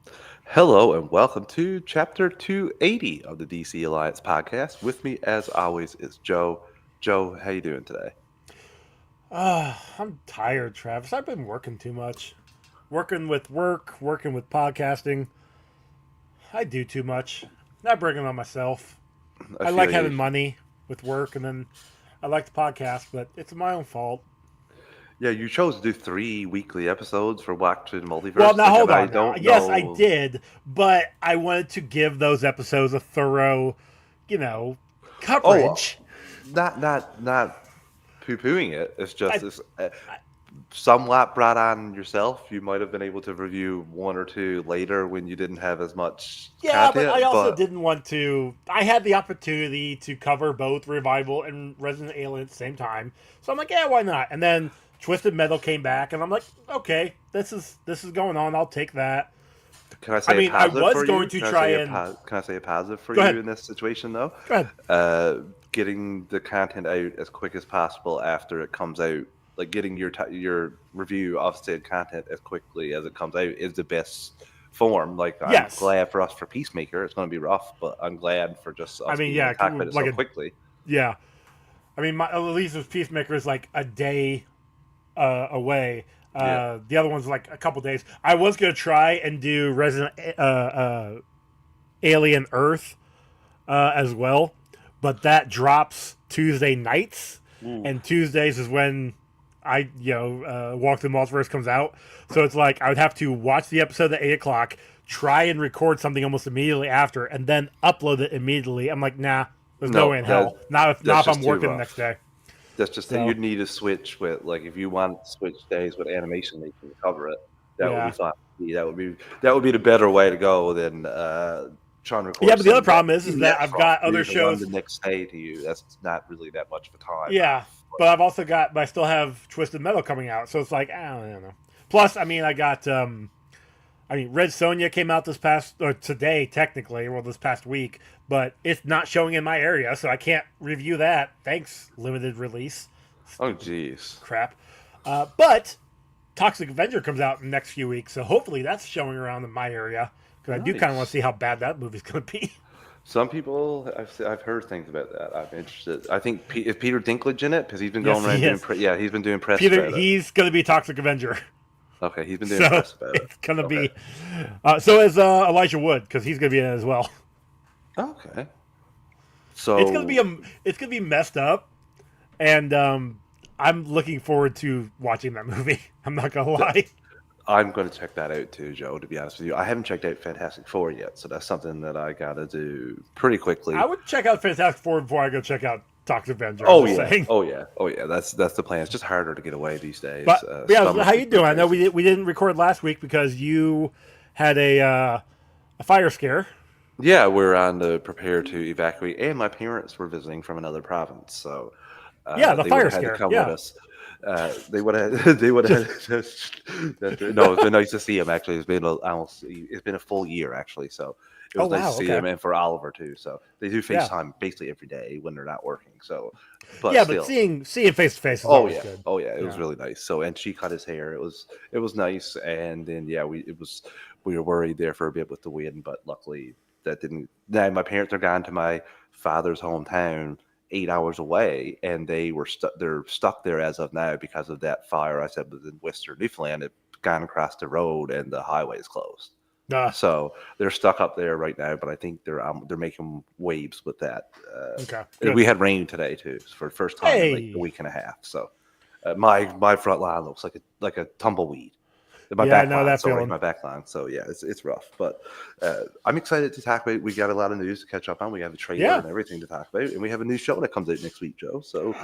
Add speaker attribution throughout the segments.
Speaker 1: Hello and welcome to chapter 280 of the DC Alliance podcast. With me, as always, is Joe. Joe, how you doing today?
Speaker 2: I'm tired, Travis. I've been working too much. Working with work, working with podcasting. I do too much. Not bringing on myself.
Speaker 1: I
Speaker 2: I like
Speaker 1: feel you.
Speaker 2: having money with work, and then I like the podcast, but it's my own fault.
Speaker 1: Yeah, you chose to do 3 weekly episodes for Watching
Speaker 2: Well,
Speaker 1: Multiverse.
Speaker 2: now
Speaker 1: Like,
Speaker 2: hold
Speaker 1: and I
Speaker 2: on. Now,
Speaker 1: don't
Speaker 2: yes, I
Speaker 1: know.
Speaker 2: did, but I wanted to give those episodes a thorough, you know,
Speaker 1: Oh,
Speaker 2: coverage.
Speaker 1: not poo-pooing it. It's just
Speaker 2: I,
Speaker 1: it's
Speaker 2: I
Speaker 1: somewhat brought on yourself. You might have been able to review one or two later when you didn't have as much
Speaker 2: yeah, but I
Speaker 1: content,
Speaker 2: also
Speaker 1: but
Speaker 2: didn't want to. I had the opportunity to cover both Revival and Resident Alien at the same time, so I'm like, yeah, why not? And then Twisted Metal came back, and I'm like, okay, this is going on. I'll take that.
Speaker 1: can I
Speaker 2: I
Speaker 1: say a
Speaker 2: mean, I
Speaker 1: positive
Speaker 2: was
Speaker 1: for
Speaker 2: going
Speaker 1: you?
Speaker 2: to try and
Speaker 1: Can I say a positive for
Speaker 2: go
Speaker 1: you
Speaker 2: ahead,
Speaker 1: in this situation though?
Speaker 2: go ahead.
Speaker 1: Uh, Getting the content out as quick as possible after it comes out, like getting your review of said content as quickly as it comes out is the best form. Like I'm
Speaker 2: Yes,
Speaker 1: glad for us for Peacemaker, it's going to be rough, but I'm glad for just
Speaker 2: I
Speaker 1: us
Speaker 2: mean,
Speaker 1: being able
Speaker 2: yeah,
Speaker 1: to talk about it
Speaker 2: like
Speaker 1: so
Speaker 2: a
Speaker 1: quickly.
Speaker 2: yeah. I mean, at least with Peacemaker is like a day away.
Speaker 1: Yeah.
Speaker 2: The other one's like a couple days. I was gonna try and do Resident Alien Earth as well, but that drops Tuesday nights,
Speaker 1: Ooh.
Speaker 2: and Tuesdays is when I Walk the Multiverse comes out. So it's like I would have to watch the episode at 8 o'clock, try and record something almost immediately after, and then upload it immediately. I'm like, nah, there's no way
Speaker 1: No,
Speaker 2: in hell. Not
Speaker 1: that's
Speaker 2: if I'm
Speaker 1: just too
Speaker 2: working the next
Speaker 1: rough.
Speaker 2: day.
Speaker 1: That's just
Speaker 2: So
Speaker 1: you'd need to switch with like if you want to switch days with animation they can cover it. That would be
Speaker 2: yeah,
Speaker 1: fine. That would be the better way to go than trying to
Speaker 2: yeah.
Speaker 1: record
Speaker 2: But the other
Speaker 1: something that
Speaker 2: problem is
Speaker 1: even
Speaker 2: that
Speaker 1: that's
Speaker 2: I've
Speaker 1: rough
Speaker 2: got
Speaker 1: for
Speaker 2: other
Speaker 1: you to run the
Speaker 2: shows.
Speaker 1: next day to you. That's not really that much of a time
Speaker 2: Yeah,
Speaker 1: off.
Speaker 2: but I've also got, but I still have Twisted Metal coming out, so it's like I don't know. Plus, I mean, I mean, Red Sonja came out this past or today technically, well, this past week, but it's not showing in my area, so I can't review that. Thanks, limited release.
Speaker 1: Oh
Speaker 2: Stupid
Speaker 1: jeez.
Speaker 2: crap. But Toxic Avenger comes out in the next few weeks, so hopefully that's showing around in my area because I do kind of want to
Speaker 1: Nice.
Speaker 2: see how bad that movie's going to be.
Speaker 1: Some people I've heard things about that. I'm interested. I think is Peter Dinklage in it because he's been
Speaker 2: Yes,
Speaker 1: going around
Speaker 2: he
Speaker 1: doing
Speaker 2: is.
Speaker 1: yeah, he's been doing press
Speaker 2: Peter,
Speaker 1: about it.
Speaker 2: he's going to be Toxic Avenger.
Speaker 1: Okay, he's been doing
Speaker 2: So
Speaker 1: press about it.
Speaker 2: it's gonna
Speaker 1: Okay.
Speaker 2: be so is Elijah Wood because he's gonna be in it as well.
Speaker 1: Okay.
Speaker 2: It's gonna be
Speaker 1: So
Speaker 2: it's gonna be messed up, and I'm looking forward to watching that movie. I'm not gonna
Speaker 1: th-
Speaker 2: lie.
Speaker 1: I'm going to check that out too, Joe. To be honest with you, I haven't checked out Fantastic Four yet, so that's something that I got to do pretty
Speaker 2: I
Speaker 1: quickly.
Speaker 2: would check out Fantastic Four before I go check out Toxic Avenger. I'm
Speaker 1: Oh
Speaker 2: just
Speaker 1: yeah,
Speaker 2: saying.
Speaker 1: oh yeah, oh yeah. That's the plan. It's just harder to get away these days.
Speaker 2: But yeah,
Speaker 1: Summer's
Speaker 2: how
Speaker 1: been
Speaker 2: you
Speaker 1: pretty
Speaker 2: doing? I know
Speaker 1: crazy.
Speaker 2: we didn't record last week because you had a fire scare.
Speaker 1: Yeah, we're on the prepare to evacuate, and my parents were visiting from another province, so
Speaker 2: Yeah, the
Speaker 1: they would
Speaker 2: fire
Speaker 1: have had to
Speaker 2: scare.
Speaker 1: come with
Speaker 2: Yeah,
Speaker 1: us. They would have they would have had no. It's been nice to see him. Actually, it's been a full year actually, so it
Speaker 2: oh
Speaker 1: was nice
Speaker 2: wow,
Speaker 1: to see
Speaker 2: okay.
Speaker 1: him, and for Oliver too. So they do
Speaker 2: Yeah,
Speaker 1: FaceTime basically every day when they're not working. So, but
Speaker 2: yeah, but
Speaker 1: still,
Speaker 2: seeing face to face is
Speaker 1: oh
Speaker 2: always
Speaker 1: yeah,
Speaker 2: good.
Speaker 1: oh yeah, it was
Speaker 2: Yeah.
Speaker 1: really nice. So and she cut his hair. It was nice, and then yeah, we were worried there for a bit with the wind, but luckily that didn't. Now my parents are gone to my father's hometown 8 hours away, and they're stuck there as of now because of that fire I said was in Western Newfoundland. It gone across the road and the highway is closed.
Speaker 2: Uh,
Speaker 1: So they're stuck up there right now, but I think they're making waves with that.
Speaker 2: okay,
Speaker 1: We
Speaker 2: good.
Speaker 1: had rain today too for the first time in like a
Speaker 2: Hey,
Speaker 1: week and a half. So my front line looks like a tumbleweed. My
Speaker 2: yeah, I
Speaker 1: back
Speaker 2: know
Speaker 1: line,
Speaker 2: that
Speaker 1: sorry,
Speaker 2: feeling.
Speaker 1: my back line. So yeah, it's rough, but I'm excited to talk about. We got a lot of news to catch up on. We have a trailer
Speaker 2: Yeah.
Speaker 1: and everything to talk about, and we have a new show that comes out next week, Joe. So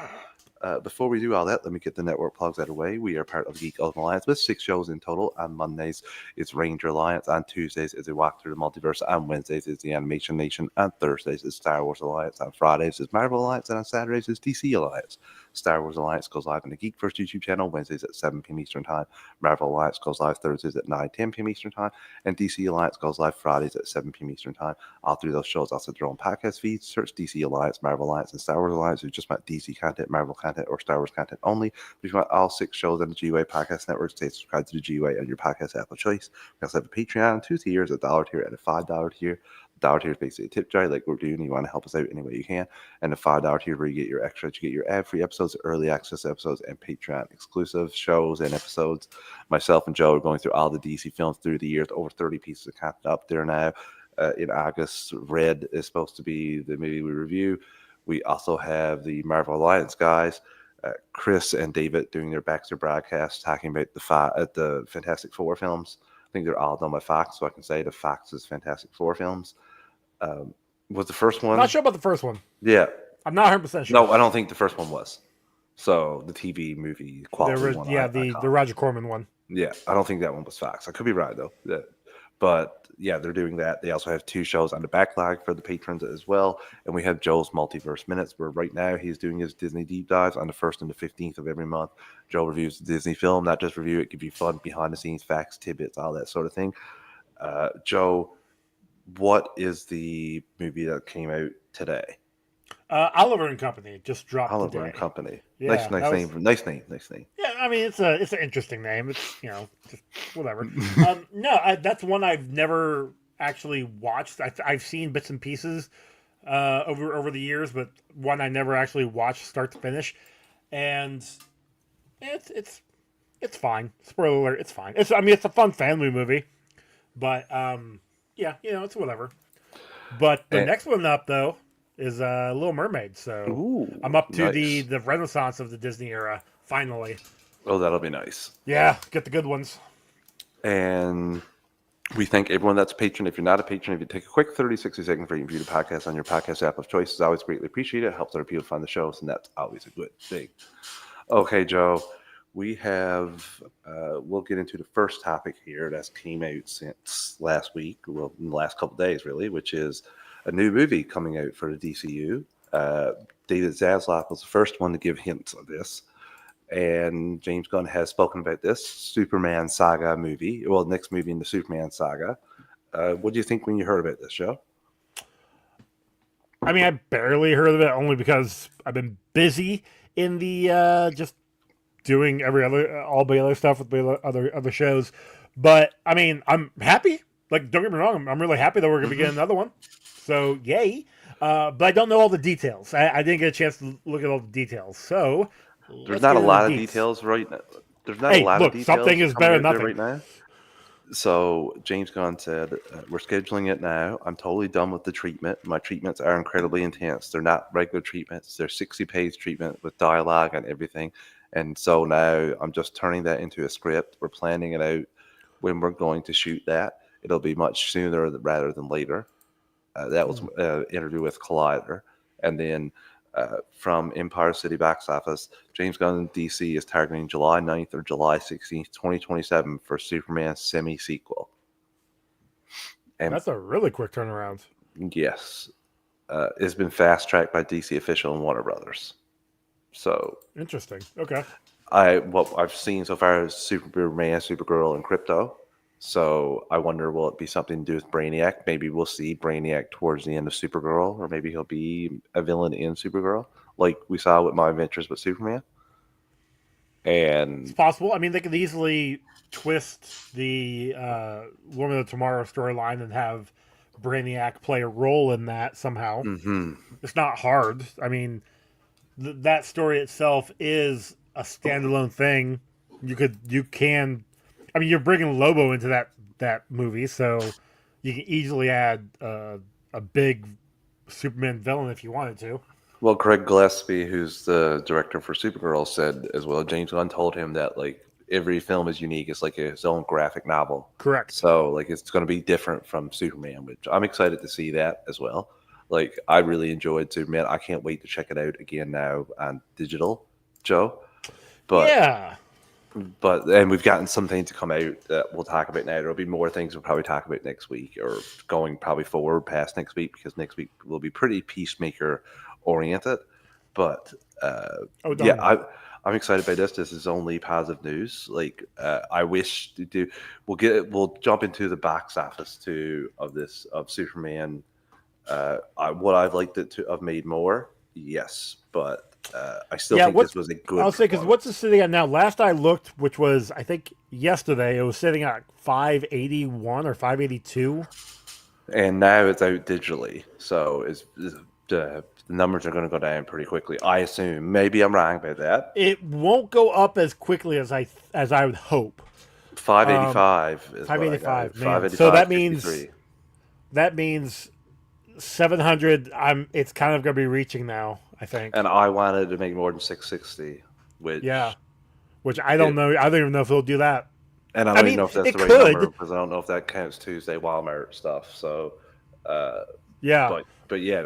Speaker 1: before we do all that, let me get the network plugs out of the way. We are part of Geek Ultimate Alliance with 6 shows in total. On Mondays, it's Ranger Alliance. On Tuesdays, it's a walk through the multiverse. On Wednesdays, it's the Animation Nation. On Thursdays, it's Star Wars Alliance. On Fridays, it's Marvel Alliance. And on Saturdays, it's DC Alliance. Star Wars Alliance goes live on the Geekverse YouTube channel Wednesdays at 7 p.m. Eastern Time. Marvel Alliance goes live Thursdays at 9:10 p.m. Eastern Time. And DC Alliance goes live Fridays at 7 p.m. Eastern Time. All three of those shows also have their own podcast feeds. Search DC Alliance, Marvel Alliance, and Star Wars Alliance if you just want DC content, Marvel content, or Star Wars content only. If you want all 6 shows on the GWA Podcast Network, stay subscribed to the GWA on your podcast app of choice. We also have a Patreon, 2 tiers, a $1 tier and a $5 tier. The $1 tier is basically a tip jar like we're doing. You want to help us out any way you can. And the $5 tier where you get your extras. You get your ad-free episodes, early access episodes, and Patreon exclusive shows and episodes. Myself and Joe are going through all the DC films through the years. Over 30 pieces of content up there now. In August, Red is supposed to be the movie we review. We also have the Marvel Alliance guys, Chris and David, doing their Baxter broadcast, talking about the Fantastic Four films. I think they're all done by Fox, so I can say the Fox's Fantastic Four films. Was the first one?
Speaker 2: I'm not sure about the first one.
Speaker 1: Yeah.
Speaker 2: I'm not 100% sure.
Speaker 1: No, I don't think the first one was. So the TV movie quality one.
Speaker 2: Yeah, the Roger Corman one.
Speaker 1: Yeah, I don't think that one was Fox. I could be right, though. Yeah. But yeah, they're doing that. They also have 2 shows on the backlog for the patrons as well. And we have Joe's Multiverse Minutes, where right now he's doing his Disney deep dives on the 1st and the 15th of every month. Joe reviews the Disney film, not just review it, give you fun behind the scenes facts, tidbits, all that sort of thing. Joe, what is the movie that came out today?
Speaker 2: Oliver and Company just dropped
Speaker 1: Oliver
Speaker 2: today.
Speaker 1: and Company.
Speaker 2: Yeah,
Speaker 1: nice name. Nice name.
Speaker 2: Yeah, I mean it's an interesting name. It's just whatever. No, that's one I've never actually watched. I've seen bits and pieces over the years, but one I never actually watched start to finish. And it's fine. Spoiler alert, it's fine. It's a fun family movie, but yeah, it's whatever. But the next one up though is Little Mermaid. So
Speaker 1: ooh,
Speaker 2: I'm up to
Speaker 1: nice.
Speaker 2: the renaissance of the Disney era, finally.
Speaker 1: Oh, that'll be nice.
Speaker 2: Yeah, get the good ones.
Speaker 1: And we thank everyone that's a patron. If you're not a patron, if you take a quick 30, 60 seconds for you to view the podcast on your podcast app of choice, is always greatly appreciated. It helps other people find the shows, and that's always a good thing. Okay, Joe, we have, we'll get into the first topic here that's came out since last week, well, in the last couple of days, really, which is a new movie coming out for the DCU. David Zaslav was the first one to give hints of this. And James Gunn has spoken about this Superman Saga movie. Well, next movie in the Superman Saga. What do you think when you heard about this, Joe?
Speaker 2: I mean, I barely heard of it only because I've been busy in the just doing all the other stuff with the other shows. But I mean, I'm happy. Like, don't get me wrong, I'm really happy that we're going to be getting another one. So, yay. But I don't know all the details. I didn't get a chance to look at all the details. So,
Speaker 1: there's not a lot of details right now. There's not a lot of details.
Speaker 2: Something is better than nothing
Speaker 1: right now. So, James Gunn said, we're scheduling it now. I'm totally done with the treatment. My treatments are incredibly intense. They're not regular treatments. They're 60-page treatment with dialogue and everything. And so now I'm just turning that into a script. We're planning it out when we're going to shoot that. It'll be much sooner rather than later. That was an interview with Collider. And then from Empire City Box Office, James Gunn DC is targeting July 9th or July 16th, 2027 for Superman semi-sequel. And
Speaker 2: that's a really quick turnaround.
Speaker 1: Yes. It's been fast-tracked by DC official and Warner Brothers. So
Speaker 2: interesting. Okay.
Speaker 1: What I've seen so far is Superman, Supergirl, and Crypto. So I wonder, will it be something to do with Brainiac? Maybe we'll see Brainiac towards the end of Supergirl, or maybe he'll be a villain in Supergirl, like we saw with My Adventures with Superman. And
Speaker 2: it's possible. I mean, they could easily twist the Woman of Tomorrow storyline and have Brainiac play a role in that somehow.
Speaker 1: Mm-hmm.
Speaker 2: It's not hard. I mean, that story itself is a standalone thing. You can. I mean, you're bringing Lobo into that movie, so you can easily add a big Superman villain if you wanted to.
Speaker 1: Well, Craig Gillespie, who's the director for Supergirl, said as well, James Gunn told him that, like, every film is unique. It's like his own graphic novel.
Speaker 2: Correct.
Speaker 1: So, like, it's going to be different from Superman, which I'm excited to see that as well. Like, I really enjoyed Superman. I can't wait to check it out again now on digital, Joe. But
Speaker 2: yeah.
Speaker 1: And we've gotten something to come out that we'll talk about now. There'll be more things we'll probably talk about next week, or going probably forward past next week, because next week will be pretty Peacemaker oriented. But
Speaker 2: Oh,
Speaker 1: Yeah,
Speaker 2: darn.
Speaker 1: I'm excited by this. This is only positive news. Like, I wish to do. We'll jump into the box office too of this of Superman. What I've liked it to have made more, yes, but I still
Speaker 2: Yeah,
Speaker 1: think this
Speaker 2: what's
Speaker 1: was a good
Speaker 2: I'll say because what's it
Speaker 1: performance.
Speaker 2: sitting at now? Last I looked, which was I think yesterday, it was sitting at 581 or 582.
Speaker 1: And now it's out digitally, so the numbers are going to go down pretty quickly. I assume. Maybe I'm wrong about that.
Speaker 2: It won't go up as quickly as I would hope.
Speaker 1: 585 is what I got.
Speaker 2: 585, man. So
Speaker 1: 585, 53.
Speaker 2: that means 700. It's kind of gonna be reaching now. I think.
Speaker 1: And I wanted to make more than 660,
Speaker 2: Yeah,
Speaker 1: which
Speaker 2: which I don't
Speaker 1: it,
Speaker 2: know. I don't even know if it'll do that.
Speaker 1: and I
Speaker 2: I
Speaker 1: don't even
Speaker 2: mean,
Speaker 1: know if that's
Speaker 2: it
Speaker 1: the right number
Speaker 2: could.
Speaker 1: because I don't know if that counts Tuesday Walmart stuff. So, uh,
Speaker 2: Yeah.
Speaker 1: but yeah,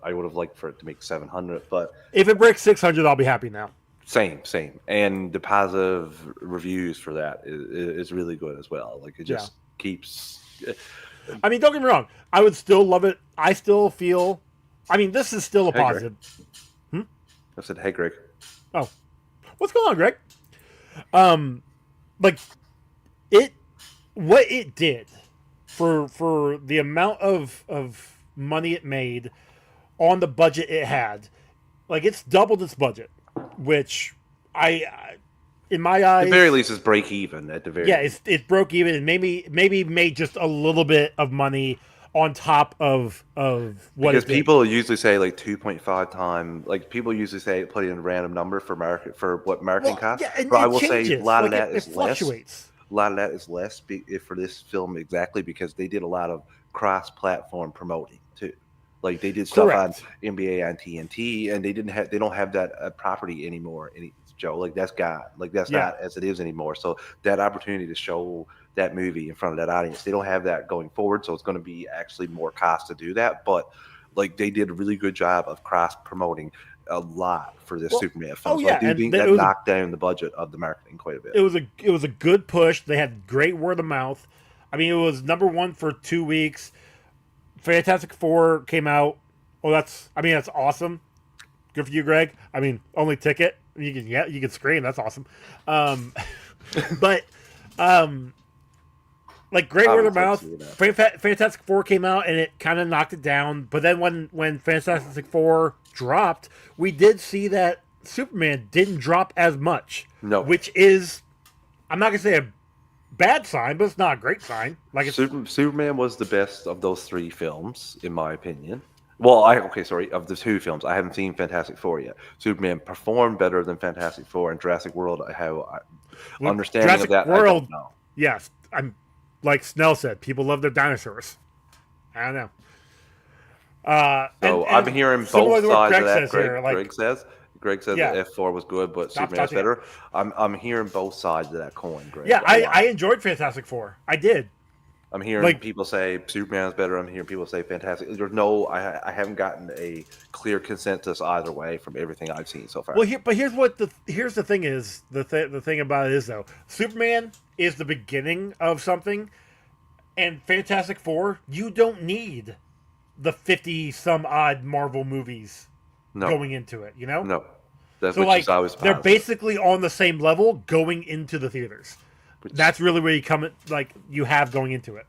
Speaker 1: I would have liked for it to make 700, but
Speaker 2: If it breaks 600, I'll be happy now.
Speaker 1: same, and the positive reviews for that is really good as well. Like it
Speaker 2: Yeah.
Speaker 1: just keeps.
Speaker 2: I mean, don't get me wrong. I would still love it. I still feel. I mean, this is still a
Speaker 1: Hey, Greg.
Speaker 2: positive.
Speaker 1: I said, hey, Greg.
Speaker 2: Oh, what's going on, Greg? Like it, what it did for the amount of money it made on the budget it had, like it's doubled its budget, which in my
Speaker 1: At the very
Speaker 2: eyes,
Speaker 1: least, it's break even. At the very
Speaker 2: yeah,
Speaker 1: least.
Speaker 2: it broke even and maybe made just a little bit of money on top of what
Speaker 1: Because
Speaker 2: it did.
Speaker 1: people usually say like 2.5 times, like people usually say put in a random number for what marketing
Speaker 2: Well,
Speaker 1: costs.
Speaker 2: yeah, and
Speaker 1: But I
Speaker 2: it
Speaker 1: will say a
Speaker 2: changes.
Speaker 1: lot of
Speaker 2: Like
Speaker 1: that
Speaker 2: it
Speaker 1: is less.
Speaker 2: fluctuates.
Speaker 1: A lot of that is less for this film exactly because they did a lot of cross-platform promoting too. Like they did stuff on
Speaker 2: Correct.
Speaker 1: NBA on TNT, and they don't have that property anymore. Joe, like that's gone. Like that's
Speaker 2: Yeah.
Speaker 1: not as it is anymore. So that opportunity to show that movie in front of that audience, they don't have that going forward. So it's going to be actually more cost to do that. But like they did a really good job of cross promoting a lot for this
Speaker 2: Well,
Speaker 1: Superman film.
Speaker 2: oh
Speaker 1: So I
Speaker 2: yeah,
Speaker 1: do
Speaker 2: and
Speaker 1: think
Speaker 2: it
Speaker 1: that
Speaker 2: was
Speaker 1: knocked down the budget of the marketing quite a bit.
Speaker 2: it was a good push. They had great word of mouth. I mean, it was number one for 2 weeks. Fantastic Four came out. Oh, that's awesome. Good for you, Greg. I mean, only ticket. You can scream. That's awesome. Um, but like great
Speaker 1: I
Speaker 2: word
Speaker 1: would
Speaker 2: of
Speaker 1: like to
Speaker 2: mouth.
Speaker 1: see that.
Speaker 2: Fantastic Four came out and it kind of knocked it down. But then when Fantastic Four dropped, we did see that Superman didn't drop as much,
Speaker 1: No,
Speaker 2: which is I'm not gonna say a bad sign, but it's not a great sign. Like it's
Speaker 1: Superman was the best of those three films, in my opinion. Well, sorry, of the two films, I haven't seen Fantastic Four yet. Superman performed better than Fantastic Four and Jurassic World. Understanding of
Speaker 2: Jurassic
Speaker 1: that, I
Speaker 2: World.
Speaker 1: don't know.
Speaker 2: Yes, I'm like Snell said. People love their dinosaurs. I don't know.
Speaker 1: So I'm
Speaker 2: And
Speaker 1: hearing
Speaker 2: similar
Speaker 1: both
Speaker 2: to what
Speaker 1: sides of
Speaker 2: Greg
Speaker 1: that.
Speaker 2: says here, like
Speaker 1: Greg says that
Speaker 2: yeah,
Speaker 1: F4 was good, but
Speaker 2: stop
Speaker 1: Superman's
Speaker 2: touching it.
Speaker 1: better. I'm hearing both sides of that coin, Greg.
Speaker 2: Yeah,
Speaker 1: A lot.
Speaker 2: I enjoyed Fantastic Four. I did.
Speaker 1: I'm hearing
Speaker 2: Like
Speaker 1: people say Superman's better. I'm hearing people say Fantastic. There's no, I haven't gotten a clear consensus either way from everything I've seen so far.
Speaker 2: well, here's the thing is the thing about it is though Superman is the beginning of something, and Fantastic Four you don't need the 50 some odd Marvel movies
Speaker 1: No,
Speaker 2: going into it. You know.
Speaker 1: no, that
Speaker 2: So
Speaker 1: which is
Speaker 2: like
Speaker 1: always
Speaker 2: they're
Speaker 1: positive.
Speaker 2: basically on the same level going into the theaters.
Speaker 1: Which,
Speaker 2: That's really where you come like you have going into it.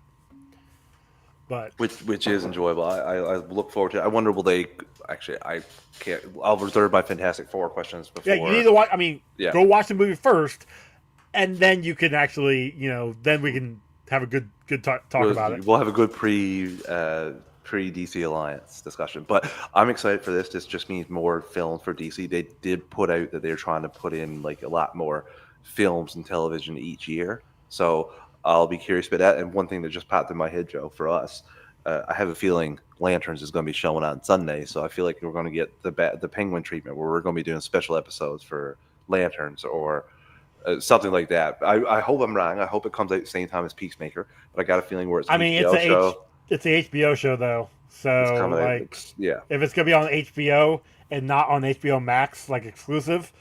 Speaker 2: But
Speaker 1: which is enjoyable. I look forward to it. I wonder will they actually I can't I'll reserve my Fantastic Four questions before.
Speaker 2: yeah, you need to watch. I mean,
Speaker 1: Yeah.
Speaker 2: go watch the movie first, and then you can actually, then we can have a good talk about it.
Speaker 1: We'll have a good pre DC Alliance discussion. But I'm excited for this. This just means more film for DC. They did put out that they're trying to put in like a lot more films and television each year. So I'll be curious about that. And one thing that just popped in my head, Joe, for us, I have a feeling Lanterns is going to be showing on Sunday. So I feel like we're going to get the Penguin treatment where we're going to be doing special episodes for Lanterns or something like that. I hope I'm wrong. I hope it comes out at the same time as Peacemaker. But I got a feeling where it's
Speaker 2: I
Speaker 1: an
Speaker 2: mean,
Speaker 1: HBO show.
Speaker 2: it's a HBO show though,
Speaker 1: It's
Speaker 2: so
Speaker 1: coming out.
Speaker 2: like
Speaker 1: Yeah.
Speaker 2: if it's gonna be on HBO and not on HBO Max like exclusive,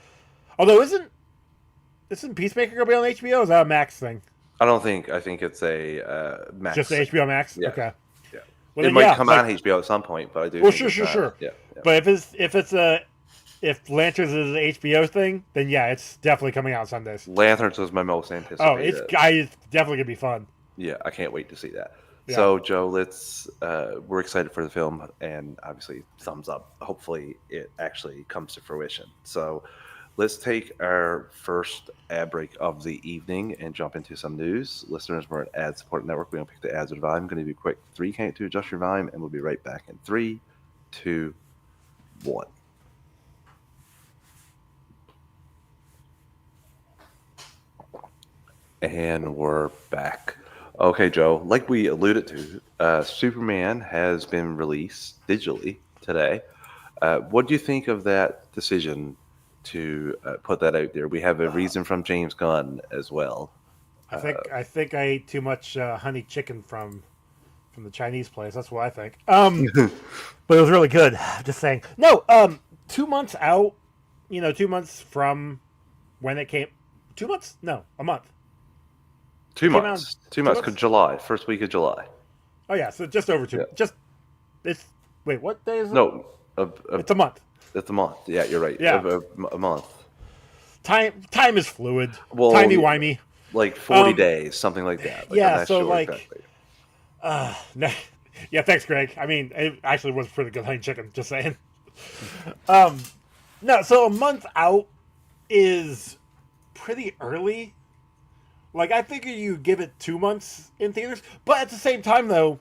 Speaker 2: although isn't Peacemaker gonna be on HBO? Or is that a Max thing?
Speaker 1: I think it's a Max.
Speaker 2: Just the HBO Max.
Speaker 1: Yeah.
Speaker 2: Okay.
Speaker 1: Yeah.
Speaker 2: Well,
Speaker 1: It
Speaker 2: then,
Speaker 1: might
Speaker 2: yeah,
Speaker 1: come
Speaker 2: like,
Speaker 1: on HBO at some point, but I do.
Speaker 2: well,
Speaker 1: think
Speaker 2: sure,
Speaker 1: it's
Speaker 2: sure,
Speaker 1: not.
Speaker 2: sure.
Speaker 1: Yeah. Yeah.
Speaker 2: But if if Lanterns is an HBO thing, then yeah, it's definitely coming out Sundays.
Speaker 1: Lanterns was my most
Speaker 2: Oh,
Speaker 1: anticipated.
Speaker 2: it's definitely gonna be fun.
Speaker 1: Yeah, I can't wait to see that.
Speaker 2: Yeah,
Speaker 1: So, Joe, let's. We're excited for the film, and obviously, thumbs up. Hopefully, it actually comes to fruition. So, let's take our first ad break of the evening and jump into some news. Listeners, we're an ad support network. We don't pick the ads or the volume. I'm going to do a quick 3 count to adjust your volume, and we'll be right back in 3, 2, 1. And we're back. Okay, Joe, like we alluded to, Superman has been released digitally today. What do you think of that decision to put that out there? We have a reason from James Gunn as well.
Speaker 2: I think I ate too much honey chicken from the Chinese place. That's what I think. But it was really good. Just saying. No, 2 months out. 2 months from when it came. 2 months? No, a month.
Speaker 1: Two
Speaker 2: It came out.
Speaker 1: months. 2 months.
Speaker 2: 2 months.
Speaker 1: July, first week of July.
Speaker 2: Oh yeah, so just over two.
Speaker 1: Yeah.
Speaker 2: Just it's wait, what day is it?
Speaker 1: No,
Speaker 2: It's a month.
Speaker 1: it's a month. Yeah, you're right.
Speaker 2: Yeah.
Speaker 1: A month.
Speaker 2: Time is fluid.
Speaker 1: Well,
Speaker 2: Timey wimey.
Speaker 1: Like 40 days, something like that. Like,
Speaker 2: yeah,
Speaker 1: I'm not
Speaker 2: so
Speaker 1: sure
Speaker 2: like
Speaker 1: exactly.
Speaker 2: no, yeah, thanks, Greg. I mean, it actually was pretty good honey chicken. Just saying. No, so a month out is pretty early. Like I figure you give it 2 months in theaters, but at the same time, though,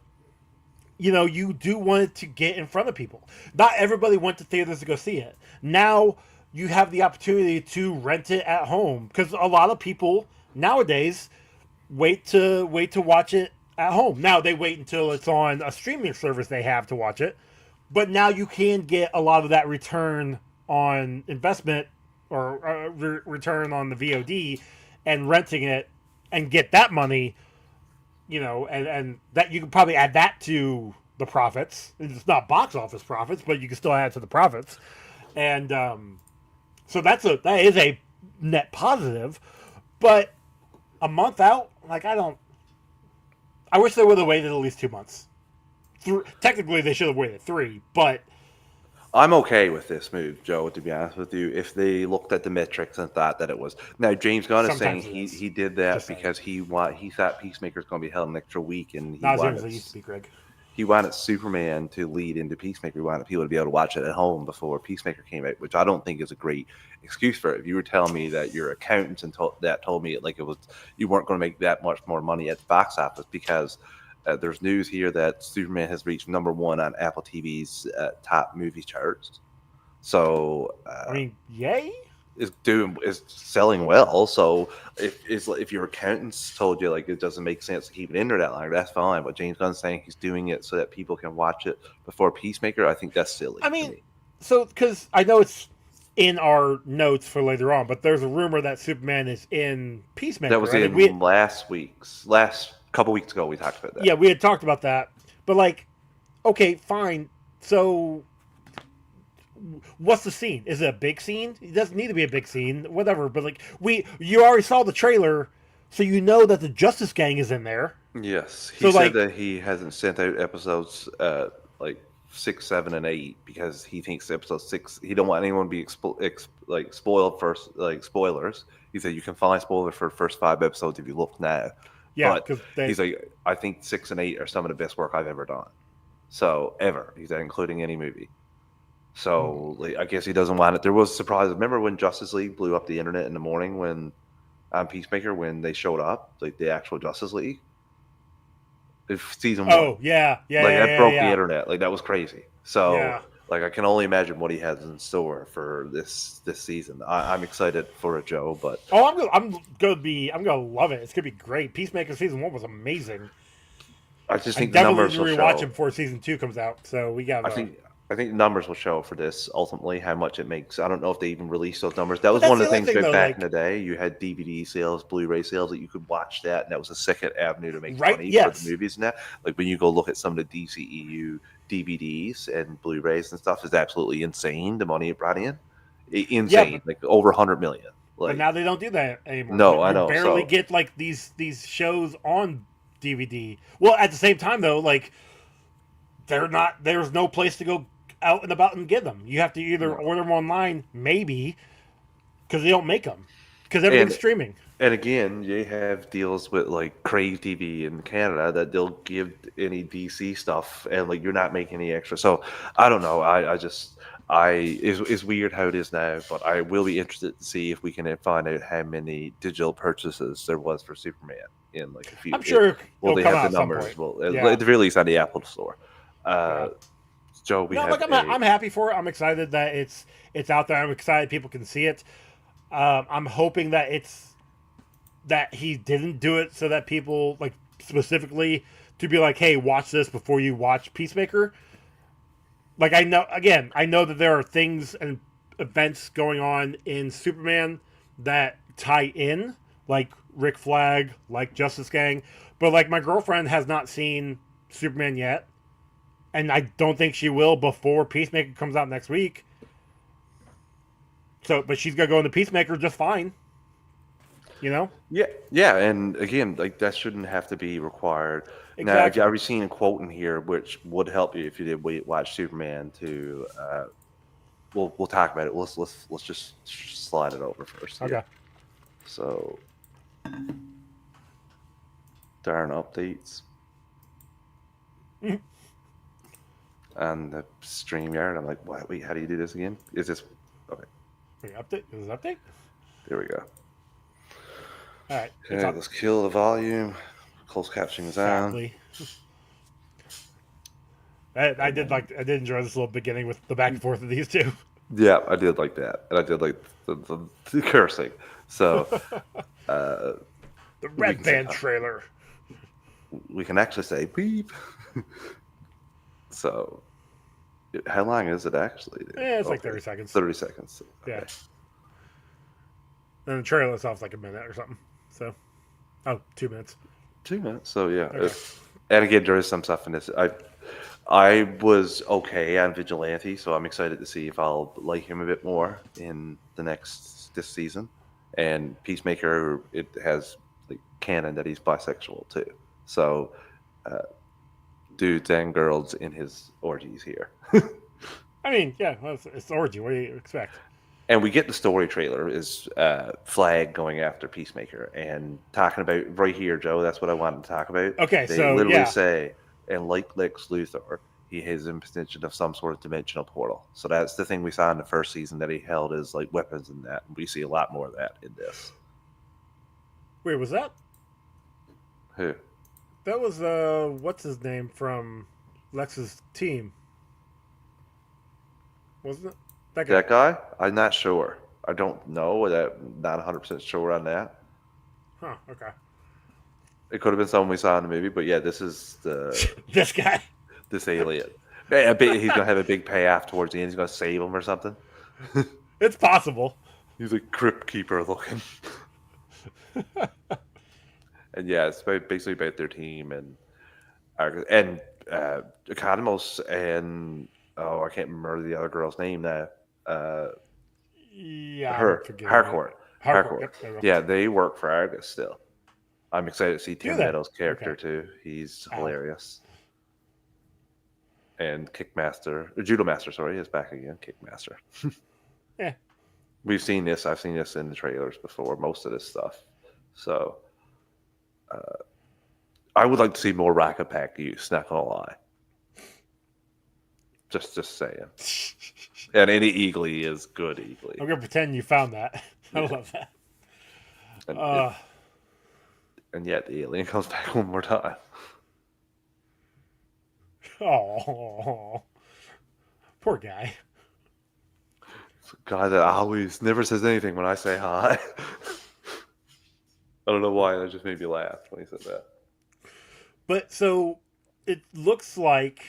Speaker 2: you do want it to get in front of people. Not everybody went to theaters to go see it. Now you have the opportunity to rent it at home because a lot of people nowadays wait to watch it at home. Now they wait until it's on a streaming service they have to watch it, but now you can get a lot of that return on investment or return on the VOD and renting it and get that money, and that you can probably add that to the profits. It's not box office profits, but you can still add it to the profits. And so that is a net positive. But a month out, like I wish they would have waited at least 2 months. Technically, they should have waited 3, but
Speaker 1: I'm okay with this move, Joe, to be honest with you. If they looked at the metrics and thought that it was. Now, James Gunn is saying
Speaker 2: Sometimes it is.
Speaker 1: he did that
Speaker 2: Just saying.
Speaker 1: because he thought Peacemaker's going to be held an extra week, and
Speaker 2: not as soon as they used to be, Greg.
Speaker 1: he wanted Superman to lead into Peacemaker. He wanted people to be able to watch it at home before Peacemaker came out, which I don't think is a great excuse for it. If you were telling me that your accountants and told me it was you weren't going to make that much more money at the box office because there's news here that Superman has reached #1 on Apple TV's top movie charts. So
Speaker 2: I mean, yay!
Speaker 1: is selling well. So if your accountants told you like it doesn't make sense to keep it in there that long, that's fine. But James Gunn's saying he's doing it so that people can watch it before Peacemaker. I think that's silly.
Speaker 2: I mean, so because I know it's in our notes for later on, but there's a rumor that Superman is in Peacemaker.
Speaker 1: That was in last couple weeks ago. We talked about that.
Speaker 2: Yeah, we had talked about that, but like, okay, fine. So, what's the scene? Is it a big scene? It doesn't need to be a big scene, whatever. But like, you already saw the trailer, so you know that the Justice Gang is in there.
Speaker 1: Yes, he
Speaker 2: So,
Speaker 1: said
Speaker 2: like-
Speaker 1: that he hasn't sent out episodes like 6, 7, and 8 because he thinks episode 6. He don't want anyone to be spoiled first, like spoilers. He said you can find spoilers for the first 5 episodes if you look now.
Speaker 2: Yeah,
Speaker 1: But
Speaker 2: because
Speaker 1: he's like, I think 6 and 8 are some of the best work I've ever done. So ever, he said, including any movie. So like, I guess he doesn't want it. There was a surprise. Remember when Justice League blew up the internet in the morning when on Peacemaker when they showed up, like the actual Justice League, if season 1.
Speaker 2: Oh yeah,
Speaker 1: That broke the
Speaker 2: yeah.
Speaker 1: internet. Like that was crazy. So
Speaker 2: Yeah.
Speaker 1: like I can only imagine what he has in store for this season. I'm excited for it, Joe. But
Speaker 2: Oh, I'm gonna love it. It's gonna be great. Peacemaker season 1 was amazing.
Speaker 1: I just
Speaker 2: I'm
Speaker 1: think the numbers
Speaker 2: definitely
Speaker 1: will
Speaker 2: rewatch
Speaker 1: show.
Speaker 2: it before season 2 comes out. So we got.
Speaker 1: I think the numbers will show for this ultimately how much it makes. I don't know if they even released those numbers. That was
Speaker 2: that's
Speaker 1: one of the
Speaker 2: the other
Speaker 1: things
Speaker 2: thing, though,
Speaker 1: back
Speaker 2: like-
Speaker 1: in the day. You had DVD sales, Blu-ray sales that you could watch that, and that was a second avenue to make
Speaker 2: Right,
Speaker 1: money
Speaker 2: yes.
Speaker 1: for the movies and that. Like when you go look at some of the DCEU DVDs and Blu-rays and stuff, is absolutely insane. The money it brought in, insane, like over 100 million. Like
Speaker 2: But now they don't do that anymore.
Speaker 1: No,
Speaker 2: You
Speaker 1: I know,
Speaker 2: barely
Speaker 1: so-
Speaker 2: get like these shows on DVD. Well, at the same time though, like they're not. There's no place to go out and about and get them. You have to either
Speaker 1: No.
Speaker 2: order them online, maybe, because they don't make them, because everything's
Speaker 1: And
Speaker 2: streaming.
Speaker 1: and again, you have deals with like Crave TV in Canada that they'll give any DC stuff, and like you're not making any extra. So I don't know. I just it's weird how it is now, but I will be interested to see if we can find out how many digital purchases there was for Superman in like a few.
Speaker 2: I'm sure
Speaker 1: Will
Speaker 2: it'll
Speaker 1: they
Speaker 2: come
Speaker 1: have
Speaker 2: out
Speaker 1: the
Speaker 2: at some
Speaker 1: numbers?
Speaker 2: point.
Speaker 1: Well,
Speaker 2: Yeah,
Speaker 1: at the very least on the Apple Store.
Speaker 2: yeah.
Speaker 1: Uh, Joe, we
Speaker 2: No, like
Speaker 1: have a
Speaker 2: I'm happy for it. I'm excited that it's out there. I'm excited people can see it. I'm hoping that that he didn't do it so that people like specifically to be like, hey, watch this before you watch Peacemaker. Like I know that there are things and events going on in Superman that tie in, like Rick Flag, like Justice Gang, but like my girlfriend has not seen Superman yet, and I don't think she will before Peacemaker comes out next week. So, but she's gonna go into Peacemaker just fine, you know.
Speaker 1: yeah, and again, like that shouldn't have to be required. Now,
Speaker 2: Exactly.
Speaker 1: I've seen a quote in here which would help you if you did watch Superman. To we'll talk about it. Let's just slide it over first
Speaker 2: Okay.
Speaker 1: here. So, darn updates on the StreamYard. I'm like, what? Wait, how do you do this again? Is this okay?
Speaker 2: Wait, update? Is it update?
Speaker 1: There we go.
Speaker 2: All right. It's
Speaker 1: Okay,
Speaker 2: up.
Speaker 1: let's kill the volume. Close captioning is on.
Speaker 2: Sadly, I did like I did enjoy this little beginning with the back and forth of these two.
Speaker 1: Yeah, I did like that, and I did like the cursing. So uh,
Speaker 2: The
Speaker 1: we
Speaker 2: Red
Speaker 1: can say
Speaker 2: Band trailer.
Speaker 1: we can actually say beep. So how long is it actually? Dude?
Speaker 2: Yeah, it's like 30 seconds.
Speaker 1: 30 seconds. Okay.
Speaker 2: Yeah. And the trailer itself's like a minute or something. So, 2 minutes.
Speaker 1: 2 minutes. So yeah,
Speaker 2: Okay.
Speaker 1: and again, there is some stuff in this. I was okay on Vigilante, so I'm excited to see if I'll like him a bit more in this season. And Peacemaker, it has like canon that he's bisexual too. So uh, dudes and girls in his orgies here.
Speaker 2: I mean, yeah, well, it's the orgy. What do you expect?
Speaker 1: And we get the story trailer is Flag going after Peacemaker and talking about right here, Joe. That's what I wanted to talk about.
Speaker 2: Okay,
Speaker 1: They
Speaker 2: so
Speaker 1: literally
Speaker 2: yeah.
Speaker 1: say, and like Lex Luthor, he has in possession of some sort of dimensional portal. So that's the thing we saw in the first season that he held as like weapons and that. We see a lot more of that in this.
Speaker 2: Wait, was that?
Speaker 1: Who?
Speaker 2: That was, what's his name from Lex's team? Wasn't it? That guy.
Speaker 1: That guy? I'm not sure. I don't know. Not 100% sure on that.
Speaker 2: Huh, okay.
Speaker 1: It could have been someone we saw in the movie, but yeah, this is
Speaker 2: This guy.
Speaker 1: this alien. I bet he's gonna have a big payoff towards the end. He's gonna save him or something.
Speaker 2: It's possible.
Speaker 1: He's a crypt keeper looking. And yeah, it's basically about their team and Economos and I can't remember the other girl's name now.
Speaker 2: Yeah,
Speaker 1: Her
Speaker 2: I'm forgetting
Speaker 1: Harcourt.
Speaker 2: it. Harcourt. Yep, there we go.
Speaker 1: Yeah, they work for Argus still. I'm excited to see
Speaker 2: Do
Speaker 1: Tim
Speaker 2: they?
Speaker 1: Meadows' character
Speaker 2: Okay.
Speaker 1: too. He's
Speaker 2: Ow.
Speaker 1: hilarious. And Kickmaster, or Judo Master, sorry, is back again. Kickmaster.
Speaker 2: Yeah.
Speaker 1: We've seen this. I've seen this in the trailers before. Most of this stuff. So, I would like to see more Rocket Pack use. Not gonna lie. Just saying. And any Eagly is good Eagly.
Speaker 2: I'm gonna pretend you found that. I love that.
Speaker 1: And, and yet the alien comes back one more time.
Speaker 2: Oh, poor guy.
Speaker 1: It's a guy that always never says anything when I say hi. I don't know why. That just made me laugh when he said that.
Speaker 2: But so it looks like,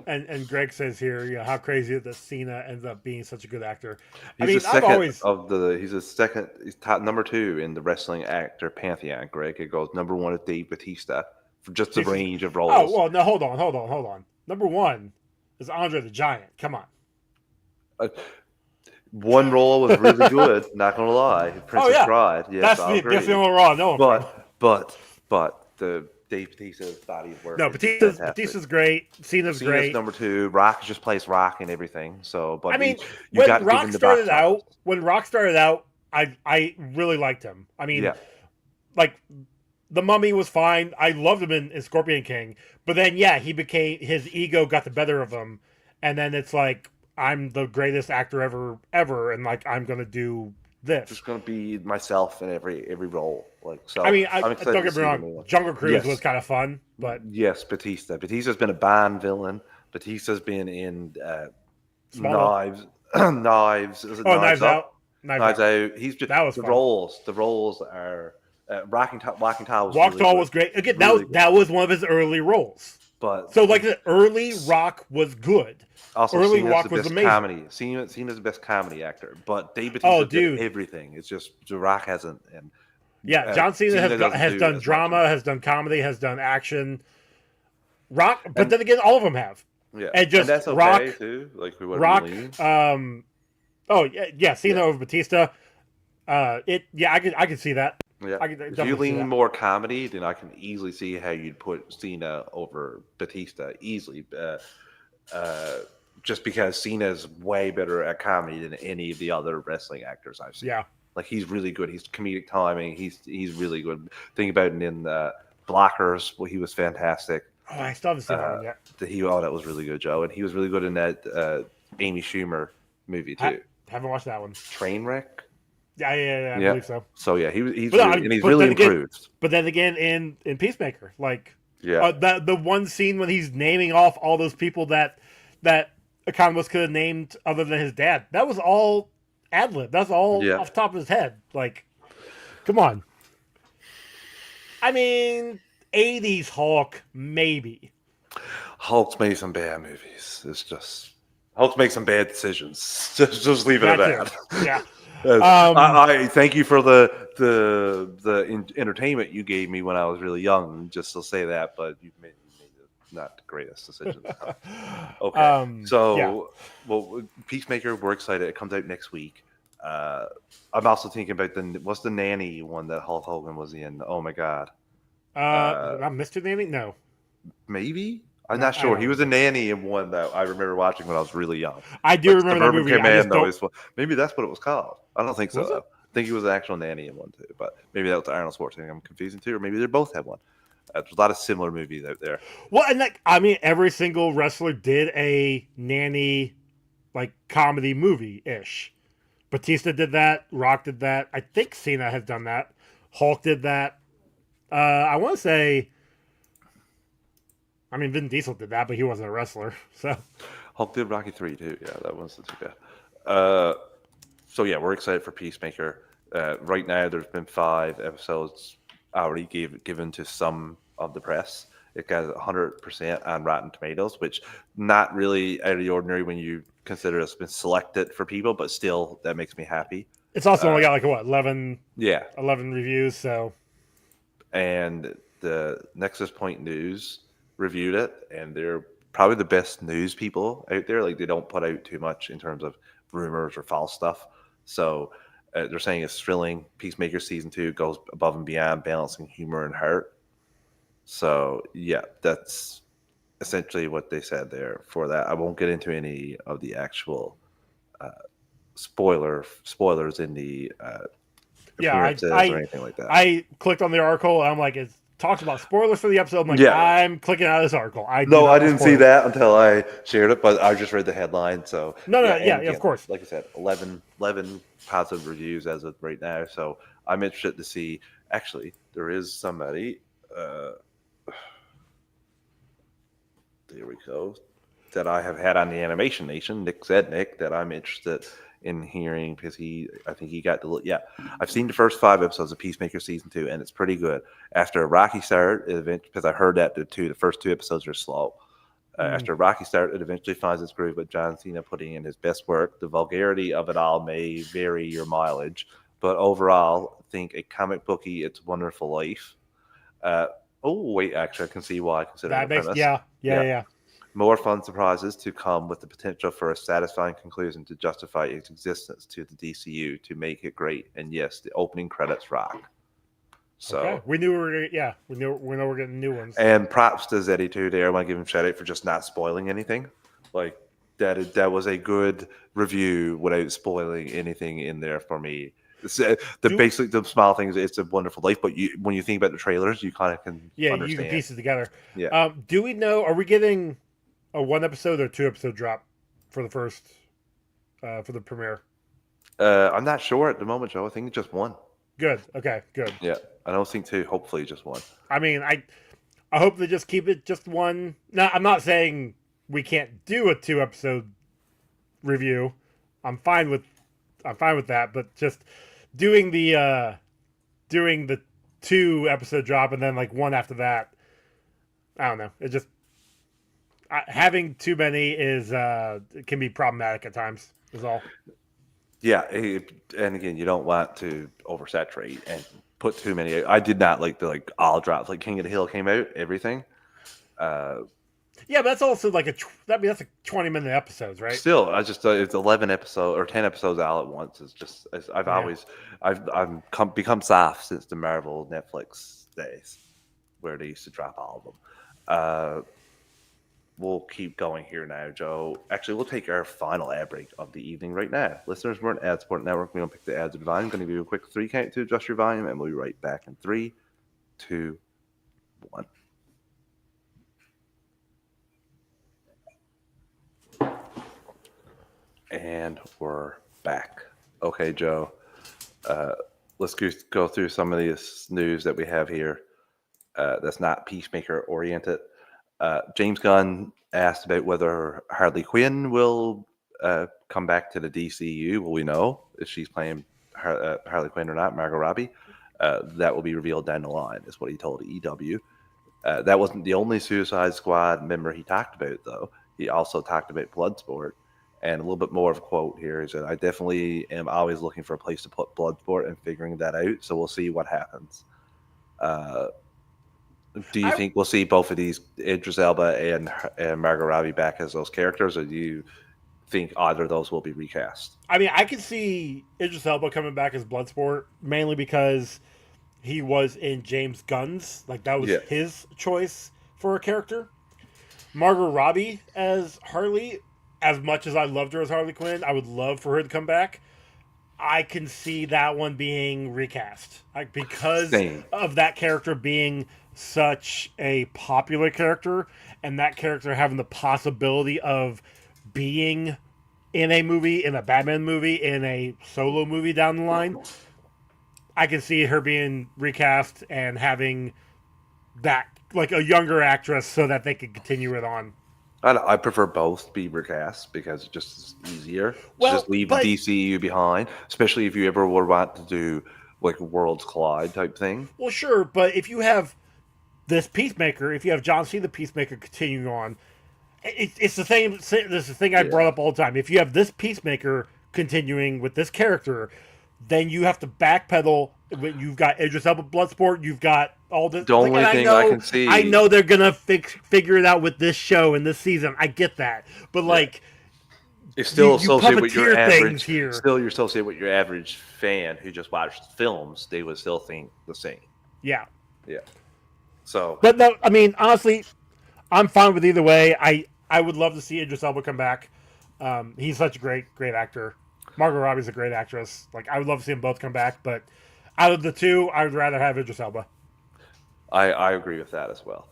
Speaker 2: and Greg says here, you know, how crazy that Cena ends up being such a good actor.
Speaker 1: He's He's a second. He's top number 2 in the wrestling actor pantheon. Greg, it goes number 1 is Dave Bautista for just the range of roles.
Speaker 2: Oh well, no, hold on. Number 1 is Andre the Giant. Come on.
Speaker 1: One role was really good. Not gonna lie, Princess Bride. Yes,
Speaker 2: that's the only Raw. No,
Speaker 1: but the Dave Bautista's body of work
Speaker 2: No,
Speaker 1: is just fantastic.
Speaker 2: Batista's great. Cena's great.
Speaker 1: number 2. Rock just plays Rock and everything. So,
Speaker 2: I
Speaker 1: but
Speaker 2: mean,
Speaker 1: you got to give him the box office.
Speaker 2: when Rock started out, I really liked him. I mean,
Speaker 1: Yeah,
Speaker 2: like the Mummy was fine. I loved him in Scorpion King, but then yeah, his ego got the better of him, and then it's like I'm the greatest actor ever, and like I'm gonna do this.
Speaker 1: just gonna be myself in every role. Like so,
Speaker 2: I mean,
Speaker 1: I'm excited
Speaker 2: don't
Speaker 1: to
Speaker 2: get me
Speaker 1: see the
Speaker 2: wrong.
Speaker 1: new one.
Speaker 2: Jungle Cruise
Speaker 1: Yes,
Speaker 2: was kind of fun, but
Speaker 1: yes, Batista. Batista's been a Bond villain. Batista's been in
Speaker 2: Smallville.
Speaker 1: Knives. Knives. Is it
Speaker 2: Oh,
Speaker 1: Knives
Speaker 2: Knives
Speaker 1: Up?
Speaker 2: Out.
Speaker 1: Knives Out. He's just
Speaker 2: That was
Speaker 1: the
Speaker 2: fun.
Speaker 1: roles. The roles are Walking Tall was
Speaker 2: Walk
Speaker 1: really
Speaker 2: Tall
Speaker 1: good.
Speaker 2: was great. Again,
Speaker 1: Really good.
Speaker 2: that was one of his early roles.
Speaker 1: But
Speaker 2: So like the early Rock was good.
Speaker 1: also,
Speaker 2: Early
Speaker 1: Cena's
Speaker 2: Rock
Speaker 1: the
Speaker 2: was
Speaker 1: best
Speaker 2: amazing.
Speaker 1: comedy. Cena's the best comedy actor. But Dave
Speaker 2: Oh,
Speaker 1: Bautista did
Speaker 2: dude.
Speaker 1: everything. It's just The Rock hasn't. And
Speaker 2: Yeah, John Cena
Speaker 1: doesn't
Speaker 2: has
Speaker 1: do
Speaker 2: done
Speaker 1: as much
Speaker 2: drama, has done comedy, has done action. Rock, but
Speaker 1: And
Speaker 2: then again, all of them have.
Speaker 1: yeah,
Speaker 2: And just
Speaker 1: that's okay
Speaker 2: Rock,
Speaker 1: too. Like we
Speaker 2: Rock.
Speaker 1: lean.
Speaker 2: Oh yeah, Cena
Speaker 1: Yeah.
Speaker 2: over Batista. I could see that.
Speaker 1: Yeah.
Speaker 2: I could
Speaker 1: If you
Speaker 2: definitely see
Speaker 1: lean
Speaker 2: that.
Speaker 1: more comedy, then I can easily see how you'd put Cena over Batista easily. Just because Cena's way better at comedy than any of the other wrestling actors I've seen.
Speaker 2: Yeah.
Speaker 1: Like he's really good. He's comedic timing. He's really good. Think about it in Blockers. Well, he was fantastic.
Speaker 2: Oh, I still haven't seen that one yet.
Speaker 1: That was really good, Joe. And he was really good in that Amy Schumer movie too.
Speaker 2: Haven't watched that one.
Speaker 1: Trainwreck.
Speaker 2: Yeah, I believe so.
Speaker 1: So yeah, he's
Speaker 2: But no,
Speaker 1: really,
Speaker 2: I mean,
Speaker 1: and he's
Speaker 2: but
Speaker 1: really
Speaker 2: then again-
Speaker 1: improved.
Speaker 2: But then again, in Peacemaker, like
Speaker 1: Yeah,
Speaker 2: the one scene when he's naming off all those people that Economist could have named other than his dad, that was all ad lib. That's all
Speaker 1: Yeah.
Speaker 2: off the top of his head. Like, come on. I mean, 80s Hulk, maybe.
Speaker 1: Hulk's made some bad movies. It's just Hulk's made some bad decisions. Just leave it at
Speaker 2: That
Speaker 1: that.
Speaker 2: too. Yeah.
Speaker 1: I thank you for the entertainment you gave me when I was really young. Just to say that, but you made not the greatest decisions. Okay, so well, Peacemaker, we're excited. It comes out next week. I'm also thinking about what's the nanny one that Hulk Hogan was in? Oh my god,
Speaker 2: Not Mr. Nanny? No.
Speaker 1: maybe. I'm not sure. He was a nanny in one that I remember watching when I was really young.
Speaker 2: I do
Speaker 1: Like
Speaker 2: remember that movie.
Speaker 1: Commando maybe that's what it was called. I don't think so.
Speaker 2: Was it?
Speaker 1: I think he was an actual nanny in one too, but maybe that was Arnold Schwarzenegger. I'm confusing too, or maybe they both had one. There's a lot of similar movies out there.
Speaker 2: Well, and like, I mean, every single wrestler did a nanny, like, comedy movie-ish. Batista did that. Rock did that. I think Cena has done that. Hulk did that. I want to say... I mean, Vin Diesel did that, but he wasn't a wrestler, so...
Speaker 1: Hulk did Rocky 3 too. Yeah, that wasn't too bad. So yeah, we're excited for Peacemaker. Right now, there's been 5 episodes already given to some of the press. It got 100% on Rotten Tomatoes, which not really out of the ordinary when you consider it's been selected for people, but still, that makes me happy.
Speaker 2: It's also only got, like, what, 11
Speaker 1: Yeah.
Speaker 2: 11 reviews, so...
Speaker 1: And the Nexus Point News reviewed it, and they're probably the best news people out there. Like, they don't put out too much in terms of rumors or false stuff. So they're saying it's thrilling. Peacemaker Season 2 goes above and beyond, balancing humor and heart. So, yeah, that's essentially what they said there for that. I won't get into any of the actual spoilers in the appearances or anything like that.
Speaker 2: I clicked on the article, and I'm like, it talks about spoilers for the episode. I'm like,
Speaker 1: Yeah.
Speaker 2: I'm clicking out of this article. I
Speaker 1: didn't see that until I shared it, but I just read the headline. So
Speaker 2: of course.
Speaker 1: Like I said, 11 positive reviews as of right now. So I'm interested to see. Actually, there is somebody. There we go. That I have had on the Animation Nation, Nick Zednick, that I'm interested in hearing because I think he got the yeah. I've seen the first 5 episodes of Peacemaker Season 2, and it's pretty good. After a rocky start, because I heard that the first 2 episodes are slow. After a rocky start, it eventually finds its groove with John Cena putting in his best work. The vulgarity of it all may vary your mileage, but overall, think a comic booky It's Wonderful Life. Actually, I can see why. Considering the premise.
Speaker 2: Yeah.
Speaker 1: More fun surprises to come with the potential for a satisfying conclusion to justify its existence to the DCU to make it great. And yes, the opening credits rock.
Speaker 2: Okay,
Speaker 1: So,
Speaker 2: we knew we were. Yeah, we know we're getting new ones.
Speaker 1: and props to Zeddy too. There, I want to give him shout out for just not spoiling anything. Like that was a good review without spoiling anything in there for me. The
Speaker 2: Do
Speaker 1: basic, the small things. It's a Wonderful Life, but when you think about the trailers, you kind of can
Speaker 2: Yeah, you can
Speaker 1: understand.
Speaker 2: piece it together.
Speaker 1: Yeah.
Speaker 2: Do we know? Are we getting a 1 episode or 2 episode drop for the first for the premiere?
Speaker 1: I'm not sure at the moment, Joe. I think it's just one.
Speaker 2: Good. Okay. Good.
Speaker 1: Yeah, I don't think two. Hopefully, just one.
Speaker 2: I mean, I hope they just keep it just one. Now, I'm not saying we can't do a 2 episode review. I'm fine with that, but just doing the 2 episode drop and then like one after that. I don't know. It just having too many is it can be problematic at times. Is all.
Speaker 1: Yeah, and again, you don't want to oversaturate and put too many. I did not like the all drops. Like King of the Hill came out, everything. Uh,
Speaker 2: Yeah, but that's also like that's like 20-minute episodes, right?
Speaker 1: Still, I just it's 11 episodes or 10 episodes all at once. It's just I've
Speaker 2: Yeah.
Speaker 1: always become soft since the Marvel Netflix days, where they used to drop all of them. We'll keep going here now, Joe. Actually, we'll take our final ad break of the evening right now. Listeners, we're an ad support network. We don't pick the ads at the volume. I'm going to give you a quick 3 count to adjust your volume, and we'll be right back in 3, 2, 1. And we're back. Okay, Joe. Let's go through some of this news that we have here that's not Peacemaker oriented. James Gunn asked about whether Harley Quinn will come back to the DCU. Will we know if she's playing Harley Quinn or not, Margot Robbie? That will be revealed down the line, is what he told EW. That wasn't the only Suicide Squad member he talked about, though. He also talked about Bloodsport. And a little bit more of a quote here is that I definitely am always looking for a place to put Bloodsport and figuring that out. So we'll see what happens. Do you think we'll see both of these, Idris Elba and Margot Robbie, back as those characters, or do you think either of those will be recast?
Speaker 2: I mean, I could see Idris Elba coming back as Bloodsport mainly because he was in James Gunn's, like that was his choice for a character. Margot Robbie as Harley, as much as I loved her as Harley Quinn, I would love for her to come back. I can see that one being recast, because of that character being such a popular character, and that character having the possibility of being in a movie, in a Batman movie, in a solo movie down the line. I can see her being recast and having that, like a younger actress, so that they could continue it on.
Speaker 1: I prefer both to be recast because it just is easier to just leave the DCU behind, especially if you ever would want to do like a Worlds Collide type thing.
Speaker 2: Well, sure, but if you have this Peacemaker, if you have John Cena Peacemaker continuing on, it's the same. This is the thing I brought up all the time. If you have this Peacemaker continuing with this character, then you have to backpedal. You've got Idris Elba Bloodsport. You've got all this.
Speaker 1: The only thing I can see,
Speaker 2: I know they're gonna figure it out with this show and this season. I get that, but like,
Speaker 1: it's still associated with your average.
Speaker 2: Here.
Speaker 1: Still, you're associated with your average fan who just watched films. They would still think the same.
Speaker 2: Yeah.
Speaker 1: Yeah. So,
Speaker 2: but no, I mean, honestly, I'm fine with either way. I would love to see Idris Elba come back. He's such a great actor. Margot Robbie's a great actress. Like, I would love to see them both come back, but out of the two, I would rather have Idris Elba.
Speaker 1: I agree with that as well.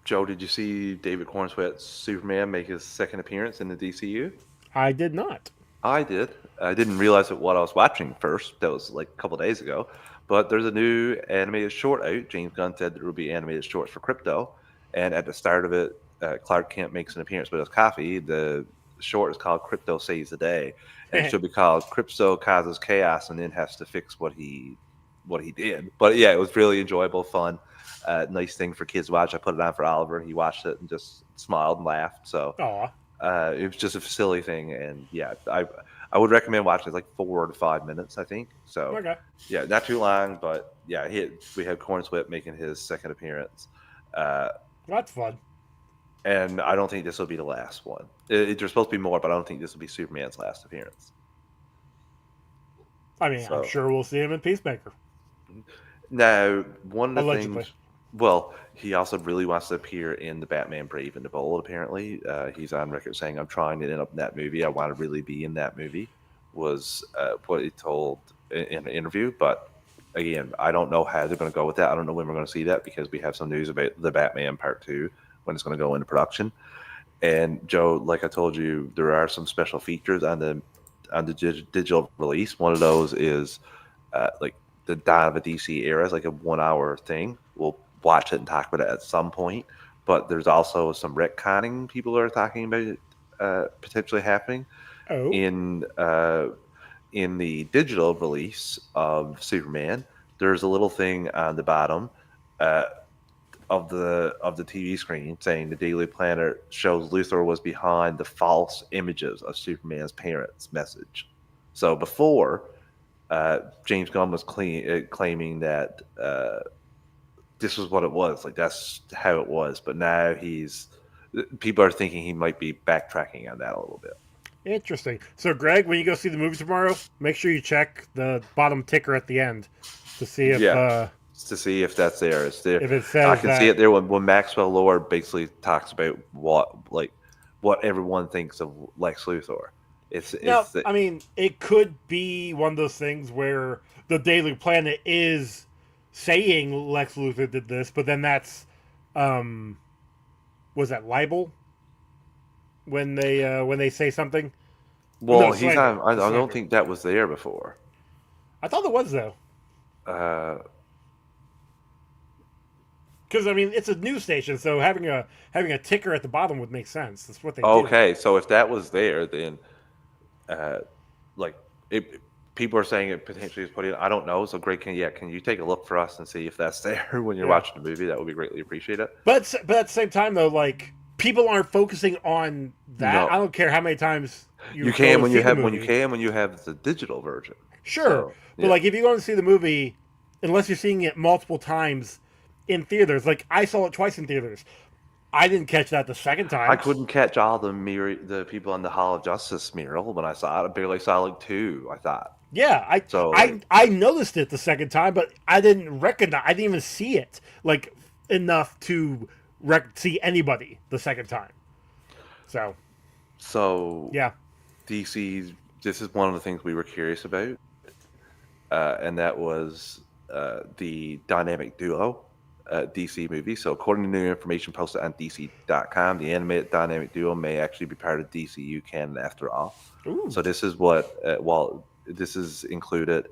Speaker 1: Joe, did you see David Cornsweet's Superman make his second appearance in the DCU?
Speaker 2: I did not.
Speaker 1: I did. I didn't realize what I was watching first. That was like a couple days ago. But there's a new animated short out. James Gunn said there will be animated shorts for Crypto. And at the start of it, Clark Kent makes an appearance with his coffee. The short is called Crypto Saves the Day. And it should be called Crypto Causes Chaos and then has to fix what he did. But yeah, it was really enjoyable, fun. Nice thing for kids to watch. I put it on for Oliver, and he watched it and just smiled and laughed. So it was just a silly thing. And yeah, I would recommend watching it. Like 4 to 5 minutes, I think. So yeah, not too long, but yeah, we have Cornsweet making his second appearance.
Speaker 2: That's fun.
Speaker 1: And I don't think this will be the last one. There's supposed to be more, but I don't think this will be Superman's last appearance.
Speaker 2: I mean, I'm sure we'll see him in Peacemaker.
Speaker 1: Now, one of the
Speaker 2: allegedly.
Speaker 1: things, well, he also really wants to appear in the Batman Brave and the Bold. Apparently, he's on record saying, "I'm trying to end up in that movie. I want to really be in that movie." Was what he told in an interview. But again, I don't know how they're going to go with that. I don't know when we're going to see that because we have some news about the Batman Part Two when it's going to go into production. And Joe, like I told you, there are some special features on the digital release. One of those is like the Dawn of a DC era is like a 1 hour thing. We'll watch it and talk about it at some point. But there's also some retconning people are talking about potentially happening
Speaker 2: Oh,
Speaker 1: in uh, in the digital release of Superman. There's a little thing on the bottom uh, of the TV screen saying the Daily Planet shows Luthor was behind the false images of Superman's parents message. So before James Gunn was claiming that this was what it was, like that's how it was. But now people are thinking he might be backtracking on that a little bit.
Speaker 2: interesting. So, Greg, when you go see the movie tomorrow, make sure you check the bottom ticker at the end to see
Speaker 1: Yeah, to see if that's there. It's there.
Speaker 2: if it
Speaker 1: I
Speaker 2: says
Speaker 1: can see
Speaker 2: that.
Speaker 1: it there when Maxwell Lord basically talks about what everyone thinks of Lex Luthor.
Speaker 2: Now,
Speaker 1: It's the,
Speaker 2: I mean, it could be one of those things where the Daily Planet is saying Lex Luthor did this, but then that's um was that libel when they say something? Oh, no,
Speaker 1: well, he's
Speaker 2: slander.
Speaker 1: on.
Speaker 2: The
Speaker 1: I don't
Speaker 2: slander.
Speaker 1: think that was there before.
Speaker 2: I thought there was though,
Speaker 1: Uh,
Speaker 2: because I mean it's a news station, so having a ticker at the bottom would make sense. That's what they do.
Speaker 1: okay, so if that was there, then uh, like it, people are saying it potentially is put in. I don't know. So, Greg, can you take a look for us and see if that's there when you're
Speaker 2: Yeah,
Speaker 1: watching the movie? That would be greatly appreciated.
Speaker 2: but at the same time though, like people aren't focusing on that. I
Speaker 1: No,
Speaker 2: don't care how many times
Speaker 1: you
Speaker 2: you go
Speaker 1: can
Speaker 2: and
Speaker 1: when
Speaker 2: see
Speaker 1: you
Speaker 2: the
Speaker 1: have
Speaker 2: movie.
Speaker 1: the digital version.
Speaker 2: Sure,
Speaker 1: So
Speaker 2: but
Speaker 1: yeah.
Speaker 2: like if you go and see the movie, unless you're seeing it multiple times in theaters, like I saw it twice in theaters. I didn't catch that the second
Speaker 1: I
Speaker 2: time.
Speaker 1: couldn't catch all the people on the Hall of Justice mural when I saw it. I barely saw like two. I thought
Speaker 2: Yeah,
Speaker 1: so. Like
Speaker 2: I noticed it the second time, but I didn't recognize. I didn't even see it like enough to see anybody the second time. So
Speaker 1: so,
Speaker 2: yeah,
Speaker 1: DC. This is one of the things we were curious about, and that was the dynamic duo DC movie. So, according to new information posted on DC.com, the animated dynamic duo may actually be part of DCU canon after all.
Speaker 2: ooh,
Speaker 1: So, this is what, while this is included,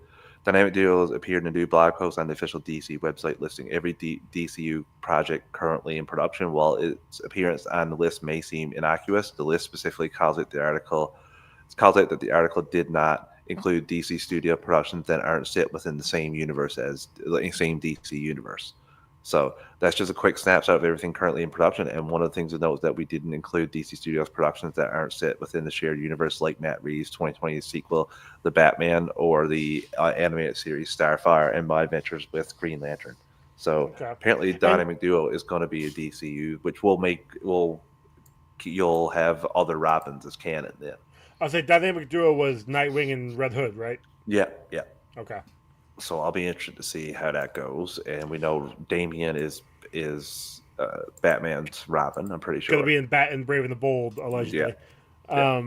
Speaker 1: dynamic duos appeared in a new blog post on the official DC website listing every DCU project currently in production. While its appearance on the list may seem innocuous, the list specifically calls out that the article did not include DC studio productions that aren't sit within the same universe as the same DC universe. So that's just a quick snapshot of everything currently in production. And one of the things to note is that we didn't include DC Studios productions that aren't set within the shared universe, like Matt Reeves' 2020 sequel, The Batman, or the animated series Starfire and My Adventures with Green Lantern. So
Speaker 2: okay.
Speaker 1: apparently,
Speaker 2: And
Speaker 1: Dynamic Duo is going to be a DCU, which will you'll have other Robins as canon then.
Speaker 2: I'll say dynamic duo was Nightwing and Red Hood, right?
Speaker 1: Yeah, yeah.
Speaker 2: Okay,
Speaker 1: So I'll be interested to see how that goes. And we know Damian is Batman's Robin. I'm pretty
Speaker 2: gonna
Speaker 1: sure.
Speaker 2: be in Bat and Brave and the Bold
Speaker 1: Yeah,
Speaker 2: allegedly.
Speaker 1: yeah.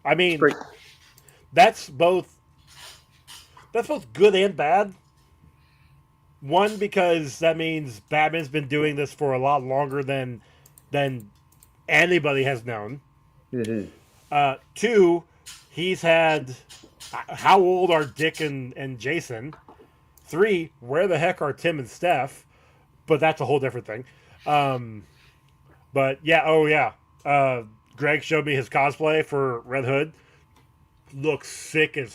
Speaker 2: I
Speaker 1: It's
Speaker 2: mean
Speaker 1: great.
Speaker 2: that's both good and bad. One, because that means Batman's been doing this for a lot longer than anybody has known.
Speaker 1: Mm-hmm.
Speaker 2: Two, he's had how old are Dick and Jason? Three, where the heck are Tim and Steph? But that's a whole different thing. Um, but yeah, oh yeah. Greg showed me his cosplay for Red Hood. Looks sick as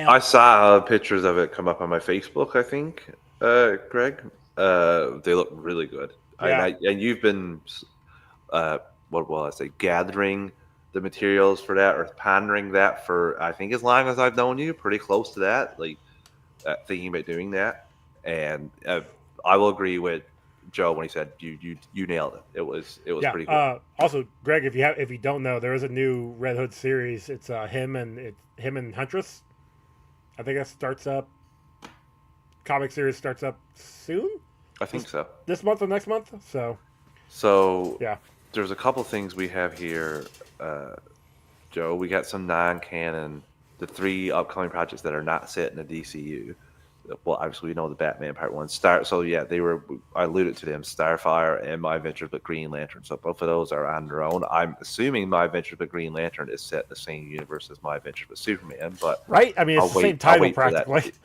Speaker 1: I
Speaker 2: hell.
Speaker 1: saw pictures of it come up on my Facebook. I think, Greg. They look really good.
Speaker 2: Yeah,
Speaker 1: And you've been uh, what will I say, gathering the materials for that or pondering that for I think as long as I've known you, pretty close to that. Like thinking about doing that, and I will agree with Joe when he said you nailed it. It was
Speaker 2: yeah.
Speaker 1: pretty cool.
Speaker 2: Also, Greg, if you don't know, there is a new Red Hood series. It's him and Huntress. I think that starts up comic series starts up soon.
Speaker 1: I think
Speaker 2: This,
Speaker 1: so.
Speaker 2: this month or next month. So
Speaker 1: So
Speaker 2: yeah,
Speaker 1: there's a couple things we have here, uh, Joe. We got some non-canon, the three upcoming projects that are not set in the DCU. Well, obviously we know the Batman Part One. So yeah, they were. I alluded to them: Starfire and My Adventures with Green Lantern. So both of those are on their own. I'm assuming My Adventures with Green Lantern is set in the same universe as My Adventures with Superman, but
Speaker 2: right. I mean, it's
Speaker 1: I'll
Speaker 2: the same
Speaker 1: wait. I'll
Speaker 2: title
Speaker 1: wait for that to
Speaker 2: practically.
Speaker 1: be.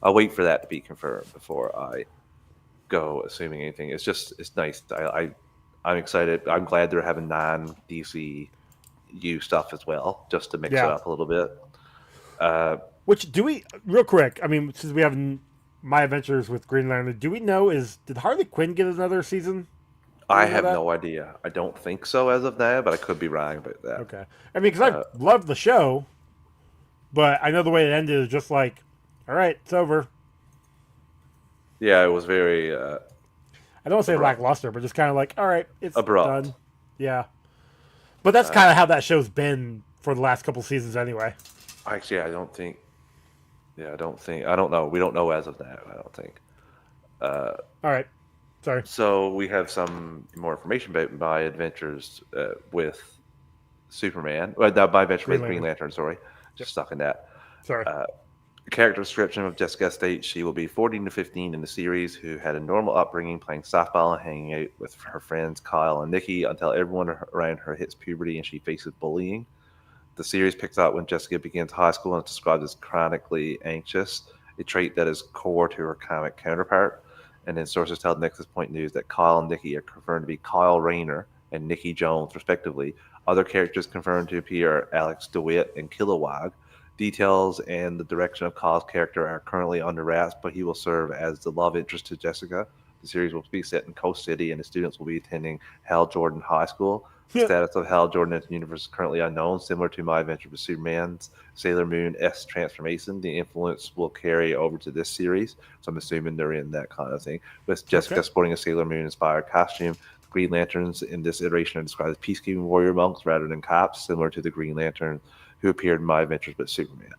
Speaker 1: I'll wait for that to be confirmed before I go assuming anything. It's nice. I'm excited. I'm glad they're having non DCU stuff as well, just to mix it
Speaker 2: Yeah.
Speaker 1: up a little bit. Uh,
Speaker 2: Which do we real quick? I mean, since we have My Adventures with Green Lantern, do we know is did Harley Quinn get another season? Do
Speaker 1: I
Speaker 2: we know
Speaker 1: have
Speaker 2: that?
Speaker 1: no idea. I don't think so as of now, but I could be wrong about that.
Speaker 2: Okay. I mean, because I loved the show, but I know the way it ended is just like, all right, it's over.
Speaker 1: Yeah, it was very
Speaker 2: I don't want to say
Speaker 1: abrupt.
Speaker 2: lackluster, but just kind of like, all right, it's
Speaker 1: Abrupt.
Speaker 2: done. Yeah. But that's
Speaker 1: Uh,
Speaker 2: kind of how that show's been for the last couple seasons anyway.
Speaker 1: Actually, I don't think. Yeah, I don't think. I don't know. We don't know as of now. I don't think. Uh,
Speaker 2: All right. Sorry.
Speaker 1: so we have some more information about my adventures with Superman. Well, not my adventure
Speaker 2: Green
Speaker 1: with Green
Speaker 2: Lantern.
Speaker 1: Lantern. Sorry,
Speaker 2: Yep.
Speaker 1: just stuck in that.
Speaker 2: Sorry.
Speaker 1: Character description of Jessica states she will be 14 to 15 in the series, who had a normal upbringing playing softball and hanging out with her friends Kyle and Nikki until everyone around her hits puberty and she faces bullying. The series picks up when Jessica begins high school and is described as chronically anxious, a trait that is core to her comic counterpart. And then sources tell Nexus Point News that Kyle and Nikki are confirmed to be Kyle Rayner and Nikki Jones, respectively. Other characters confirmed to appear are Alex DeWitt and Kilowog. Details and the direction of Kyle's character are currently under wraps, but he will serve as the love interest to Jessica. The series will be set in Coast City, and the students will be attending Hal Jordan High School. The status of Hal Jordan in the universe is currently unknown, similar to My Adventure with Superman's Sailor Moon S transformation. The influence will carry over to this series, so I'm assuming they're in that kind of thing. With Jessica
Speaker 2: Okay.
Speaker 1: sporting a Sailor Moon inspired costume, Green Lanterns in this iteration are described as peacekeeping warrior monks rather than cops, similar to the Green Lantern who appeared in My Adventures with Superman.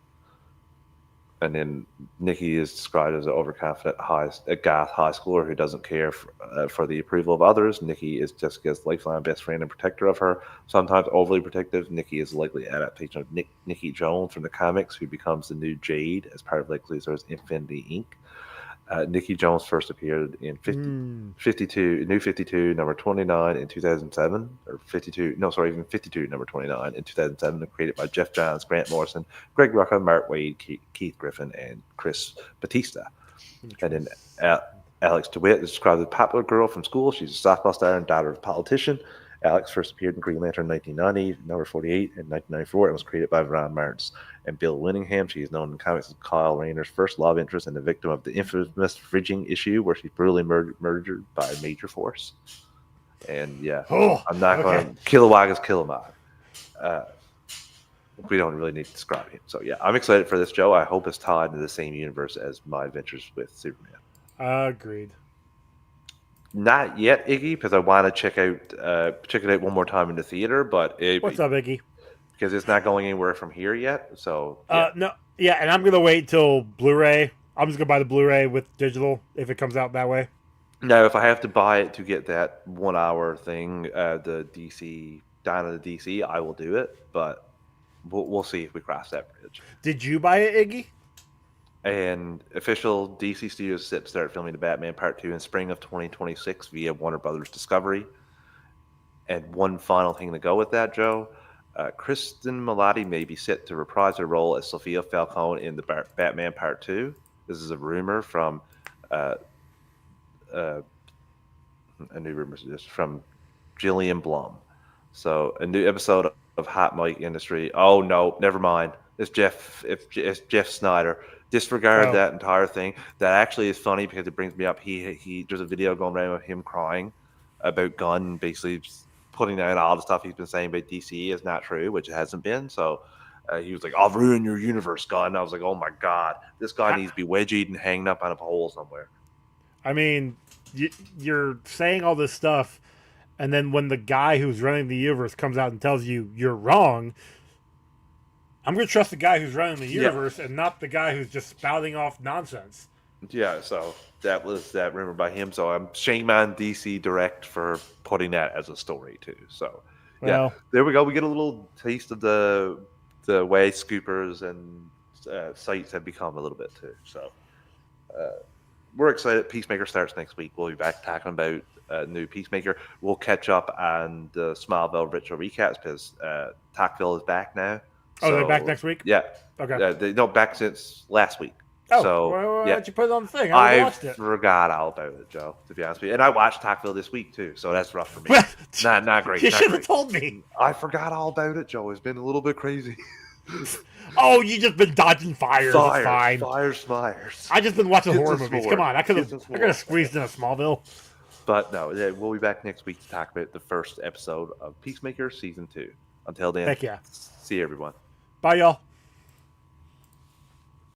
Speaker 1: And then Nikki is described as an overconfident a goth high schooler who doesn't care for the approval of others. Nikki is Jessica's lifelong best friend and protector of her. Sometimes overly protective, Nikki is a likely adaptation of Nikki Jones from the comics, who becomes the new Jade as part of Lex Luthor's Infinity Inc. Nikki Jones first appeared in 52, New 52, number 29 in 2007, or 52, no, sorry, even 52, number 29 in 2007, created by Jeff Johns, Grant Morrison, Greg Rucka, Mark Waid, Keith Griffin, and Chris Batista. And then Alex DeWitt is described as a popular girl from school. She's a softball star and daughter of a politician. Alex first appeared in Green Lantern in 1990, number 48, in 1994, and was created by Ron Martins and Bill Winningham. She is known in comics as Kyle Rayner's first love interest and the victim of the infamous fridging issue where she's brutally murdered by Major Force. And yeah,
Speaker 2: Oh,
Speaker 1: I'm not
Speaker 2: okay.
Speaker 1: going to Kilowog is Kilowog. We don't really need to describe him. So yeah, I'm excited for this, Joe. I hope it's tied into the same universe as My Adventures with Superman.
Speaker 2: Agreed.
Speaker 1: Not yet, Iggy, because I want to check it out one more time in the theater, but
Speaker 2: What's up, Iggy?
Speaker 1: because it's not going anywhere from here yet. So yeah,
Speaker 2: No, yeah, and I'm gonna wait till Blu-ray. I'm just gonna buy the Blu-ray with digital if it comes out that way.
Speaker 1: now if I have to buy it to get that 1 hour thing, the DC down to the DC, I will do it. But we'll see if we cross that bridge.
Speaker 2: Did you buy it, Iggy?
Speaker 1: And official DC Studios set to start filming the Batman Part 2 in spring of 2026 via Warner Brothers Discovery. And one final thing to go with that, Joe. Kristen Milotti may be set to reprise her role as Sophia Falcone in the Batman Part 2. This is a rumor from a new rumor just from Jillian Blum. So a new episode of Hot Mic Industry. Oh no, never mind. It's Jeff Snyder. Disregard that entire thing. That actually is funny because it brings me up. He there's a video going around of him crying about Gunn basically putting out all the stuff he's been saying about DC is not true, which it hasn't been. So he was like, "I'll ruin your universe, Gunn." I was like, "Oh my god, this guy needs to be wedgied and hanging up on a pole somewhere."
Speaker 2: I mean, you're saying all this stuff, and then when the guy who's running the universe comes out and tells you you're wrong, I'm going to trust the guy who's running the universe and not the guy who's just spouting off nonsense.
Speaker 1: Yeah, so that was that rumor by him. So I'm shame on DC Direct for putting that as a story too. So yeah,
Speaker 2: Well,
Speaker 1: there we go. We get a little taste of the way scoopers and sites have become a little bit too. So we're excited. Peacemaker starts next week. We'll be back talking about new Peacemaker. We'll catch up on the Smallville retro recaps because Talkville is back now.
Speaker 2: oh, they're back
Speaker 1: So
Speaker 2: next week.
Speaker 1: yeah,
Speaker 2: Okay.
Speaker 1: they no back since last week.
Speaker 2: Oh,
Speaker 1: So
Speaker 2: why
Speaker 1: yeah,
Speaker 2: don't you put it on the thing? I would have
Speaker 1: I
Speaker 2: watched it.
Speaker 1: forgot all about it, Joe. To be honest with you, and I watched Talkville this week too, so that's rough for me. Not great.
Speaker 2: You
Speaker 1: Not
Speaker 2: should have
Speaker 1: great.
Speaker 2: told me.
Speaker 1: I forgot all about it, Joe. It's been a little bit crazy.
Speaker 2: Oh, you just been dodging fires. It's fine.
Speaker 1: Fires.
Speaker 2: I just been watching
Speaker 1: Kids
Speaker 2: horror
Speaker 1: and
Speaker 2: movies.
Speaker 1: s'more.
Speaker 2: Come on, I could
Speaker 1: Kids
Speaker 2: have.
Speaker 1: and
Speaker 2: I could have
Speaker 1: s'more.
Speaker 2: squeezed in a Smallville.
Speaker 1: But no, we'll be back next week to talk about the first episode of Peacemaker season 2. Until then,
Speaker 2: Heck yeah.
Speaker 1: see everyone.
Speaker 2: Bye, y'all.